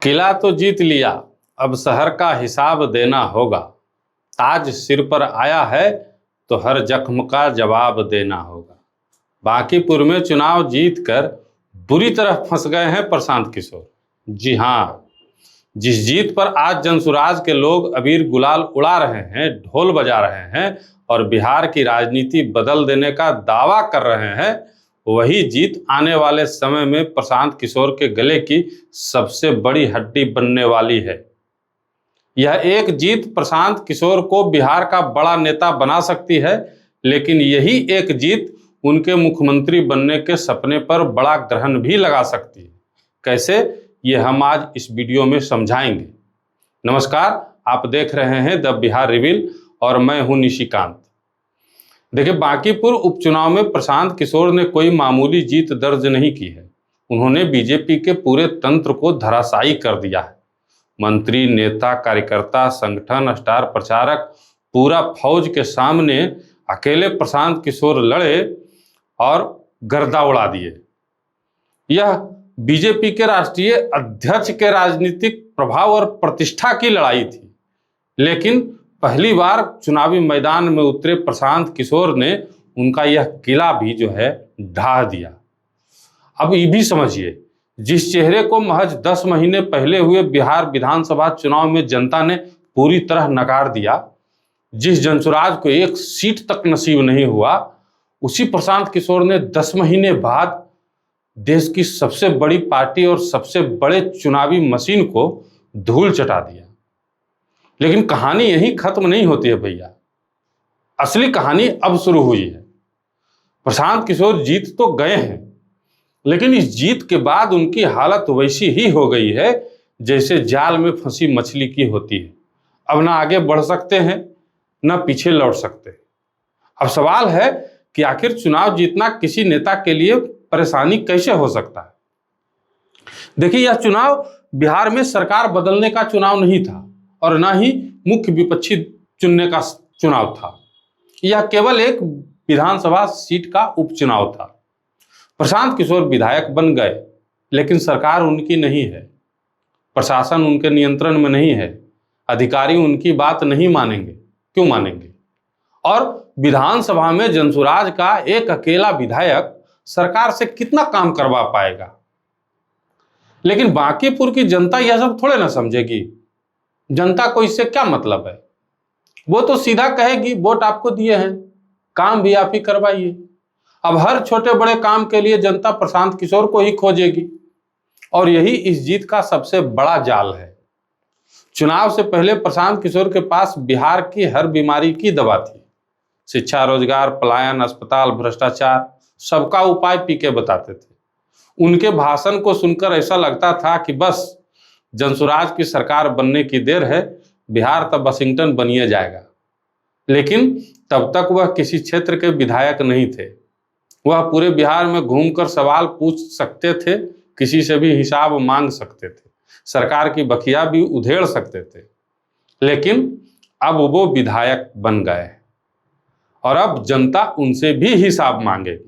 किला तो जीत लिया, अब शहर का हिसाब देना होगा। ताज सिर पर आया है तो हर जख्म का जवाब देना होगा। बांकीपुर में चुनाव जीतकर बुरी तरह फंस गए हैं प्रशांत किशोर। जी हाँ, जिस जीत पर आज जनसुराज के लोग अबीर गुलाल उड़ा रहे हैं, ढोल बजा रहे हैं और बिहार की राजनीति बदल देने का दावा कर रहे हैं, वही जीत आने वाले समय में प्रशांत किशोर के गले की सबसे बड़ी हड्डी बनने वाली है। यह एक जीत प्रशांत किशोर को बिहार का बड़ा नेता बना सकती है, लेकिन यही एक जीत उनके मुख्यमंत्री बनने के सपने पर बड़ा ग्रहण भी लगा सकती है। कैसे, ये हम आज इस वीडियो में समझाएंगे। नमस्कार, आप देख रहे हैं द बिहार रिवील और मैं हूं निशिकांत। देखिए, बांकीपुर उपचुनाव में प्रशांत किशोर ने कोई मामूली जीत दर्ज नहीं की है। उन्होंने बीजेपी के पूरे तंत्र को धराशायी कर दिया है। मंत्री, नेता, कार्यकर्ता, संगठन, स्टार प्रचारक, पूरा फौज के सामने अकेले प्रशांत किशोर लड़े और गर्दा उड़ा दिए। यह बीजेपी के राष्ट्रीय अध्यक्ष के राजनीतिक प्रभाव और प्रतिष्ठा की लड़ाई थी, लेकिन पहली बार चुनावी मैदान में उतरे प्रशांत किशोर ने उनका यह किला भी जो है ढा दिया। अब ये भी समझिए, जिस चेहरे को महज 10 महीने पहले हुए बिहार विधानसभा चुनाव में जनता ने पूरी तरह नकार दिया, जिस जनसुराज को एक सीट तक नसीब नहीं हुआ, उसी प्रशांत किशोर ने 10 महीने बाद देश की सबसे बड़ी पार्टी और सबसे बड़े चुनावी मशीन को धूल चटा दिया। लेकिन कहानी यहीं खत्म नहीं होती है भैया, असली कहानी अब शुरू हुई है। प्रशांत किशोर जीत तो गए हैं, लेकिन इस जीत के बाद उनकी हालत वैसी ही हो गई है जैसे जाल में फंसी मछली की होती है। अब ना आगे बढ़ सकते हैं, ना पीछे लौट सकते। अब सवाल है कि आखिर चुनाव जीतना किसी नेता के लिए परेशानी कैसे हो सकता है। देखिए, यह चुनाव बिहार में सरकार बदलने का चुनाव नहीं था और ना ही मुख्य विपक्षी चुनने का चुनाव था। यह केवल एक विधानसभा सीट का उपचुनाव था। प्रशांत किशोर विधायक बन गए, लेकिन सरकार उनकी नहीं है, प्रशासन उनके नियंत्रण में नहीं है, अधिकारी उनकी बात नहीं मानेंगे। क्यों मानेंगे? और विधानसभा में जनसुराज का एक अकेला विधायक सरकार से कितना काम करवा पाएगा? लेकिन बांकीपुर की जनता यह सब थोड़े ना समझेगी। जनता को इससे क्या मतलब है? वो तो सीधा कहेगी वोट आपको दिए हैं, काम भी आप ही करवाइए। अब हर छोटे बड़े काम के लिए जनता प्रशांत किशोर को ही खोजेगी, और यही इस जीत का सबसे बड़ा जाल है। चुनाव से पहले प्रशांत किशोर के पास बिहार की हर बीमारी की दवा थी। शिक्षा, रोजगार, पलायन, अस्पताल, भ्रष्टाचार, सबका उपाय पीके बताते थे। उनके भाषण को सुनकर ऐसा लगता था कि बस जनसुराज की सरकार बनने की देर है, बिहार तब वाशिंगटन बनिए जाएगा। लेकिन तब तक वह किसी क्षेत्र के विधायक नहीं थे। वह पूरे बिहार में घूमकर सवाल पूछ सकते थे, किसी से भी हिसाब मांग सकते थे, सरकार की बखिया भी उधेड़ सकते थे। लेकिन अब वो विधायक बन गए और अब जनता उनसे भी हिसाब मांगेगी।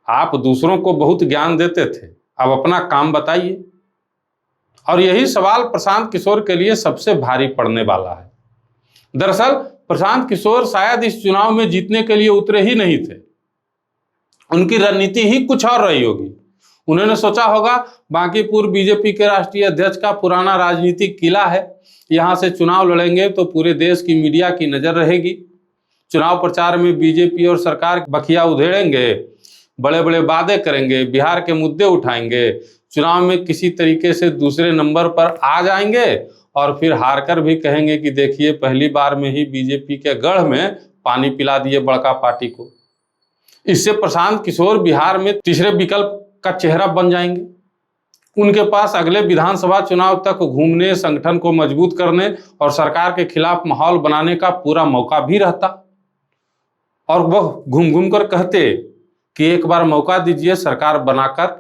आप दूसरों को बहुत ज्ञान देते थे, अब अपना काम बताइए। और यही सवाल प्रशांत किशोर के लिए सबसे भारी पड़ने वाला है। दरअसल प्रशांत किशोर शायद इस चुनाव में जीतने के लिए उतरे ही नहीं थे। उनकी रणनीति ही कुछ और रही होगी। उन्होंने सोचा होगा, बांकीपुर बीजेपी के राष्ट्रीय अध्यक्ष का पुराना राजनीतिक किला है, यहां से चुनाव लड़ेंगे तो पूरे देश की मीडिया की नजर रहेगी। चुनाव प्रचार में बीजेपी और सरकार बखिया उधेड़ेंगे, बड़े बड़े वादे करेंगे, बिहार के मुद्दे उठाएंगे, चुनाव में किसी तरीके से दूसरे नंबर पर आ जाएंगे और फिर हारकर भी कहेंगे कि देखिए, पहली बार में ही बीजेपी के गढ़ में पानी पिला दिए बड़का पार्टी को। इससे प्रशांत किशोर बिहार में तीसरे विकल्प का चेहरा बन जाएंगे। उनके पास अगले विधानसभा चुनाव तक घूमने, संगठन को मजबूत करने और सरकार के खिलाफ माहौल बनाने का पूरा मौका भी रहता। और वह घूम घूम कर कहते कि एक बार मौका दीजिए, सरकार बनाकर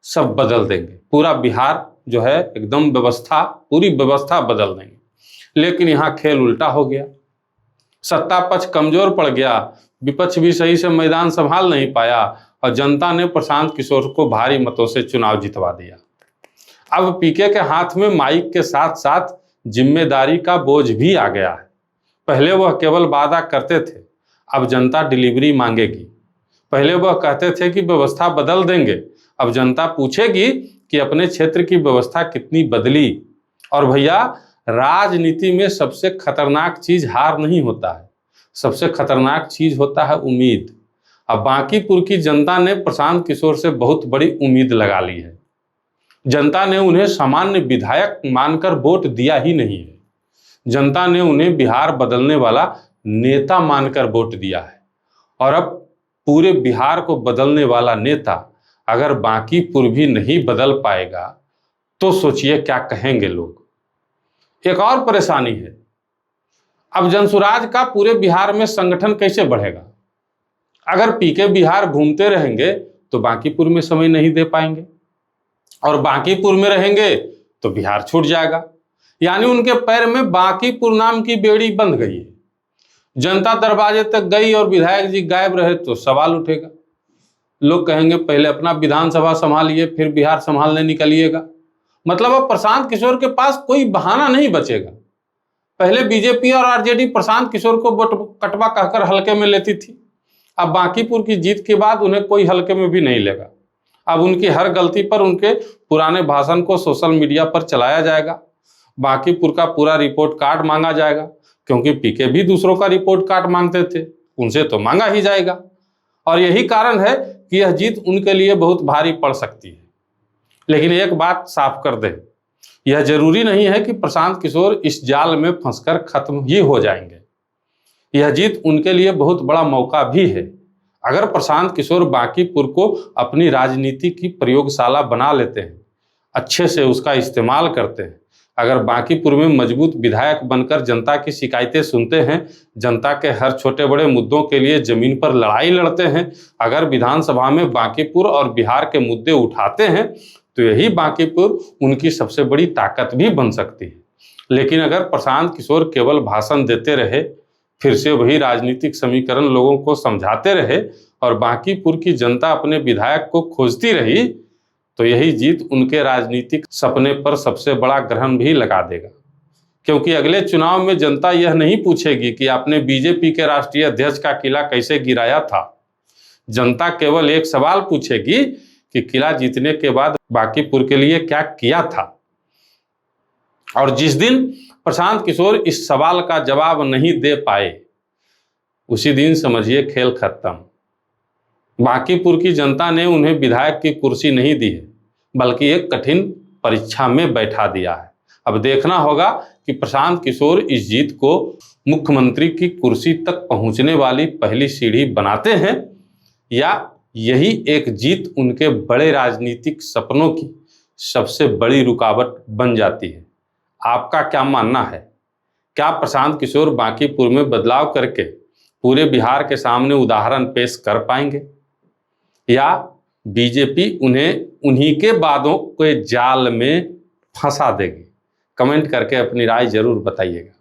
सब बदल देंगे, पूरा बिहार जो है एकदम पूरी व्यवस्था बदल देंगे। लेकिन यहाँ खेल उल्टा हो गया। सत्ता पक्ष कमजोर पड़ गया, विपक्ष भी सही से मैदान संभाल नहीं पाया और जनता ने प्रशांत किशोर को भारी मतों से चुनाव जितवा दिया। अब पीके के हाथ में माइक के साथ साथ जिम्मेदारी का बोझ भी आ गया है। पहले वह केवल वादा करते थे, अब जनता डिलीवरी मांगेगी। पहले वह कहते थे कि व्यवस्था बदल देंगे, अब जनता पूछेगी कि अपने क्षेत्र की व्यवस्था कितनी बदली। और भैया, राजनीति में सबसे खतरनाक चीज हार नहीं होता है, सबसे खतरनाक चीज होता है उम्मीद। अब बांकीपुर की जनता ने प्रशांत किशोर से बहुत बड़ी उम्मीद लगा ली है। जनता ने उन्हें सामान्य विधायक मानकर वोट दिया ही नहीं है, जनता ने उन्हें बिहार बदलने वाला नेता मानकर वोट दिया है। और अब पूरे बिहार को बदलने वाला नेता अगर बांकीपुर भी नहीं बदल पाएगा तो सोचिए क्या कहेंगे लोग। एक और परेशानी है, अब जनसुराज का पूरे बिहार में संगठन कैसे बढ़ेगा? अगर पीके बिहार घूमते रहेंगे तो बांकीपुर में समय नहीं दे पाएंगे, और बांकीपुर में रहेंगे तो बिहार छूट जाएगा। यानी उनके पैर में बांकीपुर नाम की बेड़ी बंध गई है। जनता दरवाजे तक गई और विधायक जी गायब रहे तो सवाल उठेगा। लोग कहेंगे पहले अपना विधानसभा संभालिए, फिर बिहार संभालने निकलिएगा। मतलब अब प्रशांत किशोर के पास कोई बहाना नहीं बचेगा। पहले बीजेपी और आरजेडी प्रशांत किशोर को वोट कटवा कहकर हल्के में लेती थी, अब बांकीपुर की जीत के बाद उन्हें कोई हल्के में भी नहीं लेगा। अब उनकी हर गलती पर उनके पुराने भाषण को सोशल मीडिया पर चलाया जाएगा, बांकीपुर का पूरा रिपोर्ट कार्ड मांगा जाएगा, क्योंकि पीके भी दूसरों का रिपोर्ट कार्ड मांगते थे, उनसे तो मांगा ही जाएगा। और यही कारण है कि यह जीत उनके लिए बहुत भारी पड़ सकती है। लेकिन एक बात साफ कर दे, यह जरूरी नहीं है कि प्रशांत किशोर इस जाल में फंसकर खत्म ही हो जाएंगे। यह जीत उनके लिए बहुत बड़ा मौका भी है। अगर प्रशांत किशोर बांकीपुर को अपनी राजनीति की प्रयोगशाला बना लेते हैं, अच्छे से उसका इस्तेमाल करते हैं, अगर बांकीपुर में मजबूत विधायक बनकर जनता की शिकायतें सुनते हैं, जनता के हर छोटे बड़े मुद्दों के लिए जमीन पर लड़ाई लड़ते हैं, अगर विधानसभा में बांकीपुर और बिहार के मुद्दे उठाते हैं, तो यही बांकीपुर उनकी सबसे बड़ी ताकत भी बन सकती है। लेकिन अगर प्रशांत किशोर केवल भाषण देते रहे, फिर से वही राजनीतिक समीकरण लोगों को समझाते रहे और बांकीपुर की जनता अपने विधायक को खोजती रही, तो यही जीत उनके राजनीतिक सपने पर सबसे बड़ा ग्रहण भी लगा देगा। क्योंकि अगले चुनाव में जनता यह नहीं पूछेगी कि आपने बीजेपी के राष्ट्रीय अध्यक्ष का किला कैसे गिराया था। जनता केवल एक सवाल पूछेगी कि किला जीतने के बाद बांकीपुर के लिए क्या किया था। और जिस दिन प्रशांत किशोर इस सवाल का जवाब नहीं दे पाए, उसी दिन समझिए खेल खत्म। बांकीपुर की जनता ने उन्हें विधायक की कुर्सी नहीं दी है, बल्कि एक कठिन परीक्षा में बैठा दिया है। अब देखना होगा कि प्रशांत किशोर इस जीत को मुख्यमंत्री की कुर्सी तक पहुंचने वाली पहली सीढ़ी बनाते हैं, या यही एक जीत उनके बड़े राजनीतिक सपनों की सबसे बड़ी रुकावट बन जाती है। आपका क्या मानना है? क्या प्रशांत किशोर बांकीपुर में बदलाव करके पूरे बिहार के सामने उदाहरण पेश कर पाएंगे, या बीजेपी उन्हें उन्हीं के वादों के जाल में फंसा देगी? कमेंट करके अपनी राय जरूर बताइएगा।